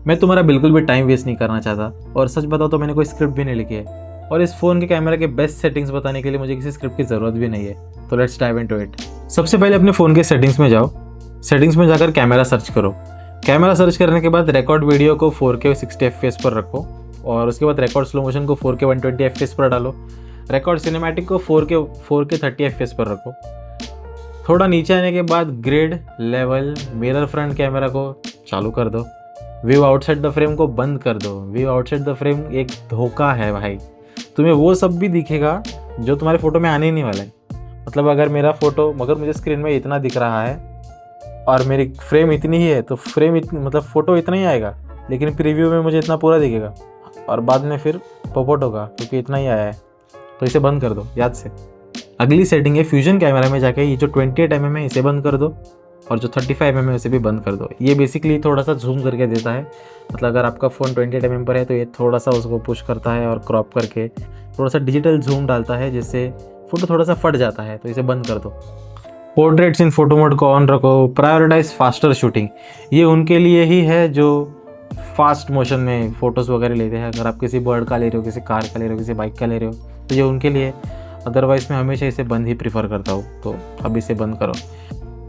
मैं तुम्हारा बिल्कुल भी टाइम वेस्ट नहीं करना चाहता, और सच बताओ तो मैंने कोई स्क्रिप्ट भी नहीं लिखी है, और इस फ़ोन के कैमरा के बेस्ट सेटिंग्स बताने के लिए मुझे किसी स्क्रिप्ट की ज़रूरत भी नहीं है। तो लेट्स डाइव इनटू इट। सबसे पहले अपने फ़ोन के सेटिंग्स में जाओ। सेटिंग्स में जाकर कैमरा सर्च करो। कैमरा सर्च करने के बाद रिकॉर्ड वीडियो को 4K 60 FPS पर रखो, और उसके बाद रिकॉर्ड स्लो मोशन को 4K 120 FPS पर डालो। रिकॉर्ड सिनेमैटिक को 4K 30 FPS पर रखो। थोड़ा नीचे आने के बाद grid, level, mirror front camera को चालू कर दो। व्यू आउटसाइड द फ्रेम को बंद कर दो। व्यू आउटसाइड द फ्रेम एक धोखा है भाई। तुम्हें वो सब भी दिखेगा जो तुम्हारे फोटो में आने ही नहीं वाला है। मतलब अगर मेरा फोटो, मगर मुझे स्क्रीन में इतना दिख रहा है और मेरी फ्रेम इतनी ही है, तो मतलब फ़ोटो इतना ही आएगा, लेकिन प्रीव्यू में मुझे इतना पूरा दिखेगा, और बाद में फिर पॉपआउट होगा क्योंकि इतना ही आया है। तो इसे बंद कर दो याद से। अगली सेटिंग है फ्यूजन कैमरा में जाके ये जो 28mm है इसे बंद कर दो, और जो 35mm है इसे भी बंद कर दो। ये बेसिकली थोड़ा सा जूम करके देता है। मतलब अगर आपका फ़ोन 28mm पर है तो ये थोड़ा सा उसको पुश करता है और क्रॉप करके थोड़ा सा डिजिटल जूम डालता है, जिससे फ़ोटो थोड़ा सा फट जाता है। तो इसे बंद कर दो। पोर्ट्रेट्स इन फोटो मोड को ऑन रखो। प्रायोरिटाइज फास्टर शूटिंग, ये उनके लिए ही है जो फास्ट मोशन में फ़ोटोज़ वगैरह लेते हैं। अगर आप किसी बर्ड का ले रहे हो, किसी कार का ले रहे हो, किसी बाइक का ले रहे हो, तो ये उनके लिए। अदरवाइज़ मैं हमेशा इसे बंद ही प्रीफर करता हूँ, तो अब इसे बंद करो।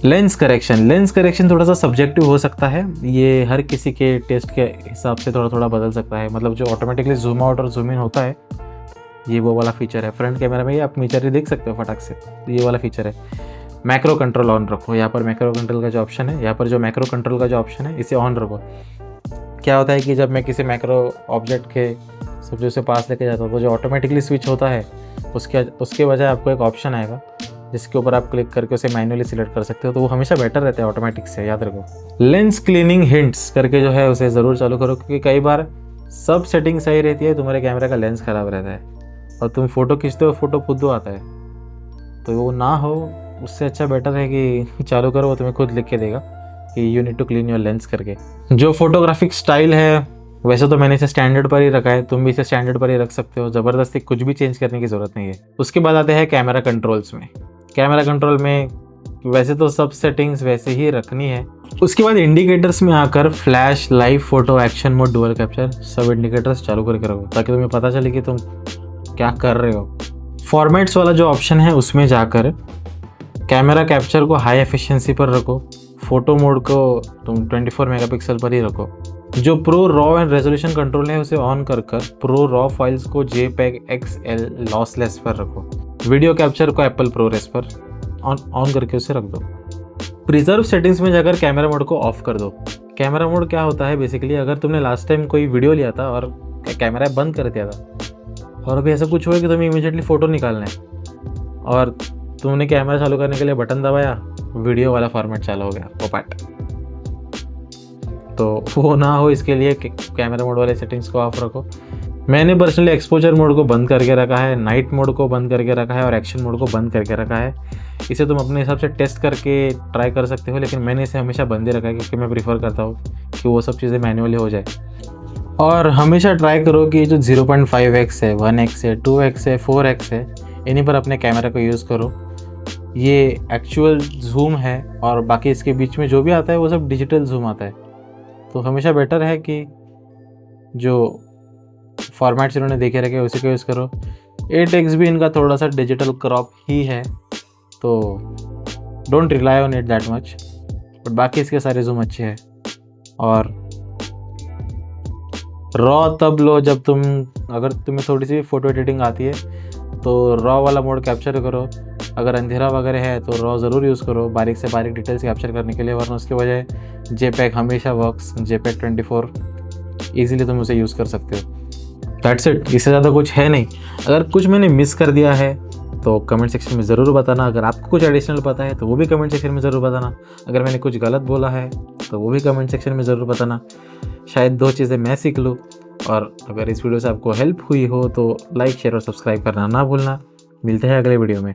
लेंस करेक्शन थोड़ा सा सब्जेक्टिव हो सकता है। ये हर किसी के टेस्ट के हिसाब से थोड़ा थोड़ा बदल सकता है। मतलब जो ऑटोमेटिकली जूम आउट और जूम इन होता है, ये वो वाला फीचर है। फ्रंट कैमरा में ये आप नीचे देख सकते हो फटाक से, ये वाला फीचर है। मैक्रो कंट्रोल ऑन रखो। यहाँ पर मैक्रो कंट्रोल का जो ऑप्शन है, इसे ऑन रखो। क्या होता है कि जब मैं किसी मैक्रो ऑब्जेक्ट के सब्जेक्ट से पास लेके जाता हूँ, तो जो ऑटोमेटिकली स्विच होता है उसके बजाय आपको एक ऑप्शन आएगा जिसके ऊपर आप क्लिक करके उसे मैन्युअली सिलेक्ट कर सकते हो। तो वो हमेशा बेटर रहता है ऑटोमेटिक से, याद रखो। लेंस क्लीनिंग हिंट्स करके जो है उसे ज़रूर चालू करो, क्योंकि कई बार सब सेटिंग सही रहती है, तुम्हारे कैमरा का लेंस ख़राब रहता है और तुम फ़ोटो खींचते हो, फ़ोटो फुद्दू आता है। तो वो ना हो, उससे अच्छा बेटर है कि चालू करो। वो तुम्हें खुद लिख के देगा कि you need to clean your lens करके। जो फोटोग्राफिक स्टाइल है, वैसे तो मैंने इसे स्टैंडर्ड पर ही रखा है, तुम भी इसे स्टैंडर्ड पर ही रख सकते हो। ज़बरदस्ती कुछ भी चेंज करने की ज़रूरत नहीं है। उसके बाद आते हैं कैमरा कंट्रोल्स में। कैमरा कंट्रोल में वैसे तो सब सेटिंग्स वैसे ही रखनी है। उसके बाद इंडिकेटर्स में आकर flash, live photo, action mode, dual capture, सब इंडिकेटर्स चालू करके रखो, ताकि तुम्हें पता चले कि तुम क्या कर रहे हो। फॉर्मेट्स वाला जो ऑप्शन है उसमें जाकर कैमरा कैप्चर को हाई एफिशिएंसी पर रखो। फोटो मोड को तुम 24 मेगापिक्सल पर ही रखो। जो pro raw and resolution control है उसे ऑन कर प्रो रॉ फाइल्स को JPEG XL लॉसलेस पर रखो। वीडियो कैप्चर को एप्पल प्रोरेस पर ऑन करके उसे रख दो। प्रिजर्व सेटिंग्स में जाकर कैमरा मोड को ऑफ कर दो। कैमरा मोड क्या होता है बेसिकली, अगर तुमने लास्ट टाइम कोई वीडियो लिया था और कैमरा बंद कर दिया था, और अभी ऐसा कुछ हुआ कि तुम्हें इमीडिएटली फ़ोटो निकालना है और तुमने कैमरा चालू करने के लिए बटन दबाया, वीडियो वाला फॉर्मेट चालू हो गया, पोपैट। तो वो ना हो, इसके लिए कैमरा मोड वाले सेटिंग्स को ऑफ रखो। मैंने पर्सनली एक्सपोजर मोड को बंद करके रखा है, नाइट मोड को बंद करके रखा है और एक्शन मोड को बंद करके रखा है। इसे तुम अपने हिसाब से टेस्ट करके ट्राई कर सकते हो, लेकिन मैंने इसे हमेशा बंद ही रखा है क्योंकि मैं प्रीफर करता हूँ कि वो सब चीज़ें मैन्युअली हो जाए। और हमेशा ट्राई करो कि जो 0.5x है, 1x है, 2x है, 4x है, इन्हीं पर अपने कैमरा को यूज़ करो। ये एक्चुअल जूम है और बाकी इसके बीच में जो भी आता है वो सब डिजिटल जूम आता है। तो हमेशा बेटर है कि जो फॉर्मेट्स इन्होंने देखे रखे उसी को यूज़ करो। 8x भी इनका थोड़ा सा डिजिटल क्रॉप ही है, तो don't rely on it that much, but बाकी इसके सारे जूम अच्छे हैं। और रॉ तब लो जब अगर तुम्हें थोड़ी सी फ़ोटो एडिटिंग आती है तो रॉ वाला मोड कैप्चर करो। अगर अंधेरा वगैरह है तो रॉ ज़रूर यूज़ करो बारीक से बारीक डिटेल्स कैप्चर करने के लिए, वरना उसके बजाय JPEG हमेशा वर्क्स। JPEG 24 ईजिली तुम उसे यूज़ कर सकते हो। दैट्स इट, इससे ज़्यादा कुछ है नहीं। अगर कुछ मैंने मिस कर दिया है तो कमेंट सेक्शन में ज़रूर बताना। अगर आपको कुछ एडिशनल पता है तो वो भी कमेंट सेक्शन में ज़रूर बताना। अगर मैंने कुछ गलत बोला है तो वो भी कमेंट सेक्शन में ज़रूर बताना। शायद 2 चीज़ें मैं सीख लूँ। और अगर इस वीडियो से आपको हेल्प हुई हो तो लाइक, शेयर और सब्सक्राइब करना ना भूलना। मिलते हैं अगले वीडियो में।